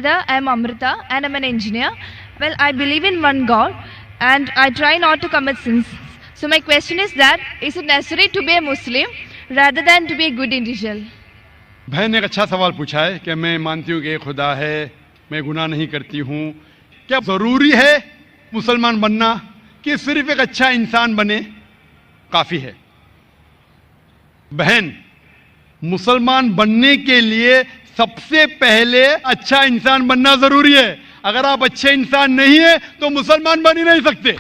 I am Amrita and I'm an engineer. Well, I believe in one God and I try not to commit sins. So my question is that, is it necessary to be a Muslim rather than to be a good individual? बहन ने एक अच्छा सवाल पूछा है कि मैं मानती हूँ कि एक खुदा है, मैं गुनाह नहीं करती हूँ, क्या ज़रूरी है मुसलमान बनना कि सिर्फ एक अच्छा इंसान बने काफ़ी है? बहन, मुसलमान बनने के लिए सबसे पहले अच्छा इंसान बनना ज़रूरी है. अगर आप अच्छे इंसान नहीं है तो मुसलमान बन ही नहीं सकते.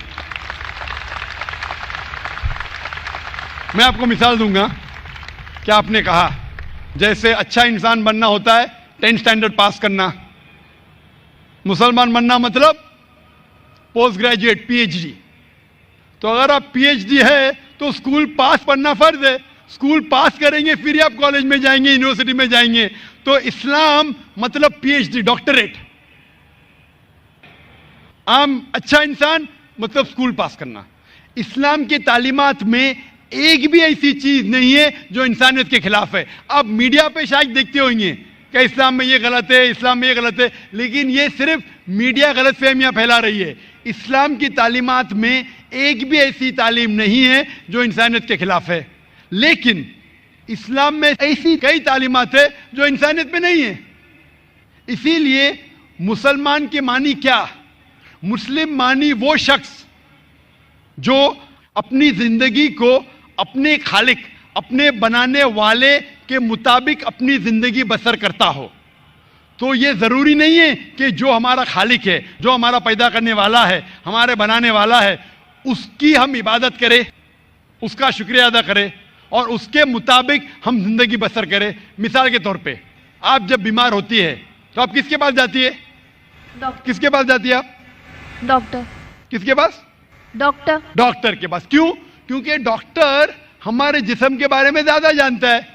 मैं आपको मिसाल दूंगा कि आपने कहा जैसे अच्छा इंसान बनना होता है 10th स्टैंडर्ड पास करना, मुसलमान बनना मतलब पोस्ट ग्रेजुएट पीएचडी. तो अगर आप पीएचडी है तो स्कूल पास पढ़ना फर्ज है. स्कूल पास करेंगे फिर आप कॉलेज में जाएंगे, यूनिवर्सिटी में जाएंगे. तो इस्लाम मतलब पीएचडी, डॉक्टरेट. आम अच्छा इंसान मतलब स्कूल पास करना. इस्लाम के तालीमात में एक भी ऐसी चीज नहीं है जो इंसानियत के खिलाफ है. आप मीडिया पे शायद देखते होंगे कि इस्लाम में ये गलत है, इस्लाम में ये गलत है, लेकिन ये सिर्फ मीडिया गलत फहमियां फैला रही है. इस्लाम की तालीमात में एक भी ऐसी तालीम नहीं है जो इंसानियत के खिलाफ है. लेकिन इस्लाम में ऐसी कई तालीमात है जो इंसानियत में नहीं है. इसीलिए मुसलमान के मानी क्या? मुस्लिम मानी वो शख्स जो अपनी जिंदगी को अपने खालिक, अपने बनाने वाले के मुताबिक अपनी जिंदगी बसर करता हो. तो ये जरूरी नहीं है कि जो हमारा खालिक है, जो हमारा पैदा करने वाला है, हमारे बनाने वाला है, उसकी हम इबादत करें, उसका शुक्रिया अदा करें और उसके मुताबिक हम जिंदगी बसर करें. मिसाल के तौर पे आप जब बीमार होती है तो आप किसके पास जाती है? डॉक्टर. किसके पास जाती है आप? डॉक्टर. किसके पास? डॉक्टर. डॉक्टर के पास. क्यों? क्योंकि डॉक्टर हमारे जिस्म के बारे में ज्यादा जानता है.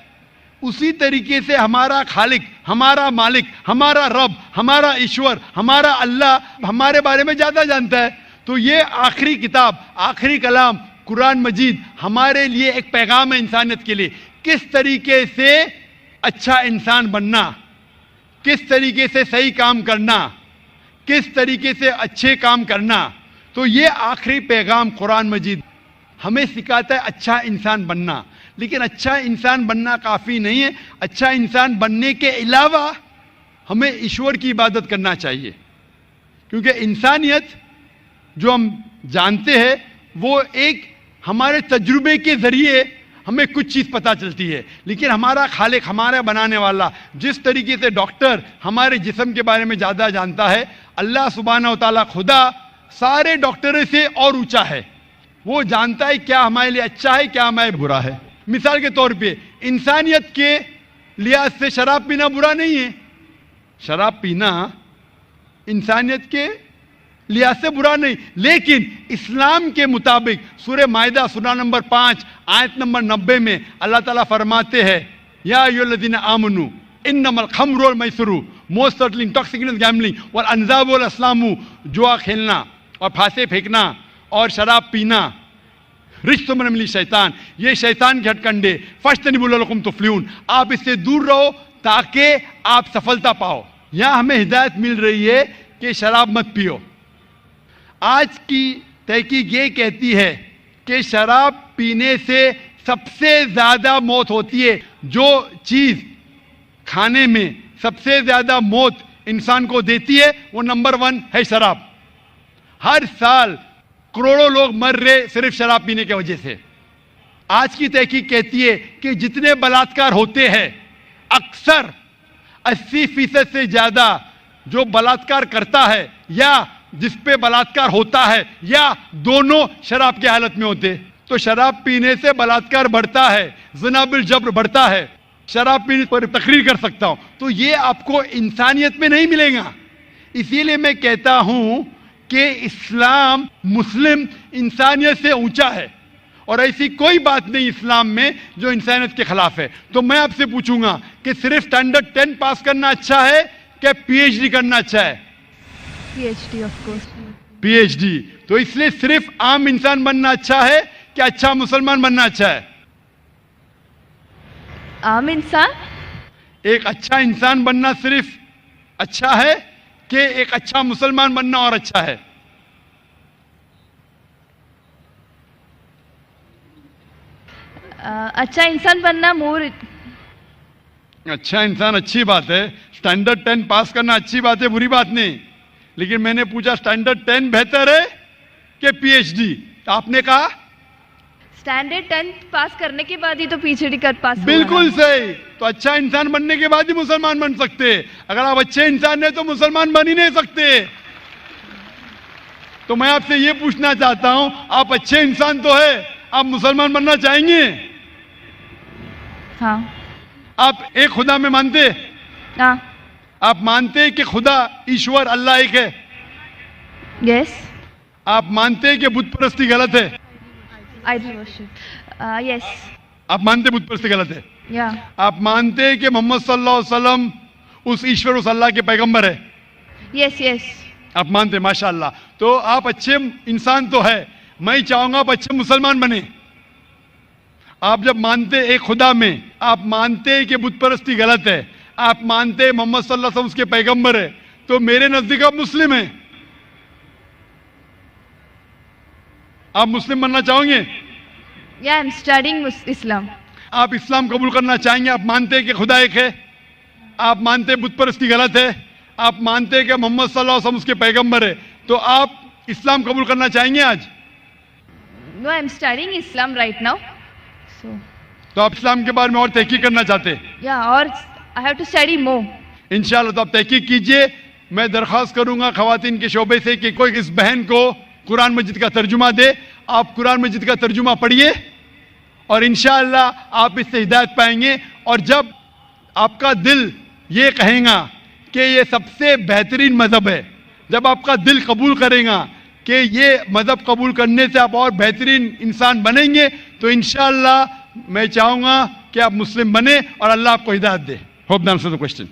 उसी तरीके से हमारा खालिक, हमारा मालिक, हमारा रब, हमारा ईश्वर, हमारा अल्लाह हमारे बारे में ज्यादा जानता है. तो ये आखिरी किताब, आखिरी कलाम कुरान मजीद हमारे लिए एक पैगाम है इंसानियत के लिए. किस तरीके से अच्छा इंसान बनना, किस तरीके से सही काम करना, किस तरीके से अच्छे काम करना. तो ये आखिरी पैगाम कुरान मजीद हमें सिखाता है अच्छा इंसान बनना. लेकिन अच्छा इंसान बनना काफ़ी नहीं है. अच्छा इंसान बनने के अलावा हमें ईश्वर की इबादत करना चाहिए. क्योंकि इंसानियत जो हम जानते हैं वो एक हमारे तजुर्बे के ज़रिए हमें कुछ चीज़ पता चलती है. लेकिन हमारा खालिक, हमारा बनाने वाला, जिस तरीके से डॉक्टर हमारे जिस्म के बारे में ज़्यादा जानता है, अल्लाह सुब्हानहू व तआला खुदा सारे डॉक्टरों से और ऊंचा है. वो जानता है क्या हमारे लिए अच्छा है, क्या हमारे बुरा है. मिसाल के तौर पे इंसानियत के लिहाज से शराब पीना बुरा नहीं है. शराब पीना इंसानियत के लिहाज से बुरा नहीं. लेकिन इस्लाम के मुताबिक सूरह माइदा सूरा नंबर 5 आयत नंबर 90 में अल्लाह ताला फरमाते हैं, या अय्युहल्लज़ीना आमनू इन्नमल खम्रु वल मैसिरु, मोस्ट सर्टनली इंटॉक्सिकेंट गैम्बलिंग वल अंज़ाबु वल अस्लामु, जुआ खेलना और फांसे फेंकना और शराब पीना, रिज्सुम मिन अमली शैतान, ये शैतान के हथकंडे, फज्तनिबू लअल्लकुम तुफ्लिहून, आप इससे दूर रहो ताकि आप सफलता पाओ. यहाँ हमें हिदायत मिल रही है कि शराब मत पियो. आज की तहकीक ये कहती है कि शराब पीने से सबसे ज्यादा मौत होती है. जो चीज खाने में सबसे ज्यादा मौत इंसान को देती है वो नंबर 1 है शराब. हर साल करोड़ों लोग मर रहे सिर्फ शराब पीने की वजह से. आज की तहकीक कहती है कि जितने बलात्कार होते हैं अक्सर 80% से ज्यादा जो बलात्कार करता है या जिस पे बलात्कार होता है या दोनों शराब की हालत में होते. तो शराब पीने से बलात्कार बढ़ता है, ज़िना बिल जब्र बढ़ता है. शराब पीने पर तकरीर कर सकता हूं. तो ये आपको इंसानियत में नहीं मिलेगा. इसीलिए मैं कहता हूं कि इस्लाम मुस्लिम इंसानियत से ऊंचा है और ऐसी कोई बात नहीं इस्लाम में जो इंसानियत के खिलाफ है. तो मैं आपसे पूछूंगा कि सिर्फ स्टैंडर्ड 10 पास करना अच्छा है कि पीएचडी करना अच्छा है? PhD of course. पीएचडी. तो इसलिए सिर्फ आम इंसान बनना अच्छा है कि अच्छा मुसलमान बनना अच्छा है? आम इंसान. एक अच्छा इंसान बनना सिर्फ अच्छा है کہ ایک اچھا مسلمان بننا اور اچھا ہے. اچھا انسان بننا مور. اچھا انسان اچھی بات ہے, اسٹینڈرڈ 10 پاس کرنا اچھی بات ہے, بری بات نہیں, لیکن میں نے پوچھا اسٹینڈرڈ 10 بہتر ہے کہ پی ایچ ڈی؟ آپ نے کہا اسٹینڈرڈ 10 پاس کرنے کے بعد ہی تو پی ایچ ڈی کر پاس. بالکل صحیح. تو اچھا انسان بننے کے بعد ہی مسلمان بن سکتے. اگر آپ اچھے انسان ہیں تو مسلمان بن ہی نہیں سکتے. تو میں آپ سے یہ پوچھنا چاہتا ہوں, آپ اچھے انسان تو ہے, آپ مسلمان بننا چاہیں گے؟ ہاں. آپ ایک خدا میں مانتے؟ ہاں. آپ مانتے کہ خدا ایشور اللہ ایک ہے؟ یس. آپ مانتے کہ بت پرستی غلط ہے؟ Idol worship. یس. آپ مانتے بت پرستی غلط ہے؟ یا. آپ مانتے کہ محمد صلی اللہ علیہ وسلم اس ایشور اس اللہ کے پیغمبر ہے؟ یس یس. آپ مانتے, ماشاء اللہ. تو آپ اچھے انسان تو ہے. میں چاہوں گا آپ اچھے مسلمان بنے. آپ جب مانتے ایک خدا میں, آپ مانتے کہ بت پرستی غلط ہے, آپ مانتے محمد صلی اللہ علیہ وسلم اس کے پیغمبر ہے, تو میرے نزدیک آپ مسلم ہیں. آپ مسلم بننا چاہیں گے؟ یا آئی ایم اسٹڈینگ اسلام. آپ اسلام قبول کرنا چاہیں گے؟ آپ مانتے کہ خدا ایک ہے, آپ مانتے بت پرستی غلط ہے, آپ مانتے کہ محمد صلی اللہ علیہ وسلم اس کے پیغمبر ہے, تو آپ اسلام قبول کرنا چاہیں گے آج؟ No, I am studying Islam right now. تو آپ اسلام کے بارے میں اور تحقیق کرنا چاہتے؟ یا, اور آئی ہیو ٹو اسٹڈی مور. انشاءاللہ. تو آپ تحقیق کیجئے. میں درخواست کروں گا خواتین کے شعبے سے کہ کوئی اس بہن کو قرآن مجید کا ترجمہ دے. آپ قرآن مجید کا ترجمہ پڑھیے اور انشاءاللہ آپ اس سے ہدایت پائیں گے. اور جب آپ کا دل یہ کہیں گا کہ یہ سب سے بہترین مذہب ہے, جب آپ کا دل قبول کرے گا کہ یہ مذہب قبول کرنے سے آپ اور بہترین انسان بنیں گے, تو انشاءاللہ میں چاہوں گا کہ آپ مسلم بنیں اور اللہ آپ کو ہدایت دے. Hope the answer the question.